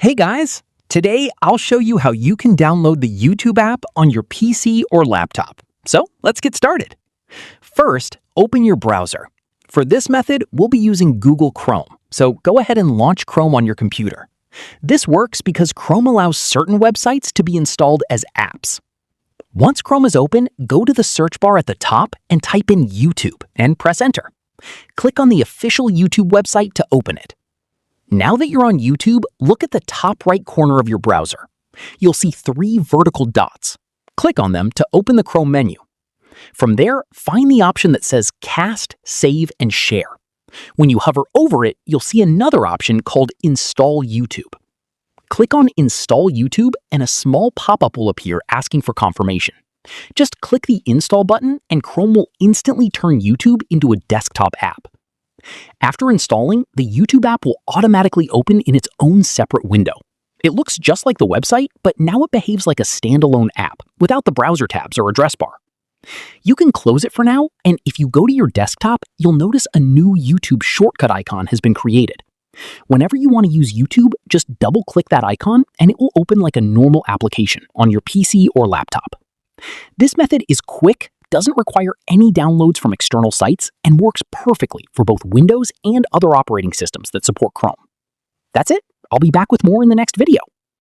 Hey guys! Today I'll show you how you can download the YouTube app on your PC or laptop. So let's get started. First, open your browser. For this method, we'll be using Google Chrome, so go ahead and launch Chrome on your computer. This works because Chrome allows certain websites to be installed as apps. Once Chrome is open, go to the search bar at the top and type in YouTube and press enter. Click on the official YouTube website to open it. Now that you're on YouTube, look at the top right corner of your browser. You'll see 3 vertical dots. Click on them to open the Chrome menu. From there, find the option that says Cast, Save, and Share. When you hover over it, you'll see another option called Install YouTube. Click on Install YouTube and a small pop-up will appear asking for confirmation. Just click the Install button and Chrome will instantly turn YouTube into a desktop app. After installing, the YouTube app will automatically open in its own separate window. It looks just like the website, but now it behaves like a standalone app, without the browser tabs or address bar. You can close it for now, and if you go to your desktop, you'll notice a new YouTube shortcut icon has been created. Whenever you want to use YouTube, just double-click that icon, and it will open like a normal application on your PC or laptop. This method is quick, doesn't require any downloads from external sites, and works perfectly for both Windows and other operating systems that support Chrome. That's it. I'll be back with more in the next video.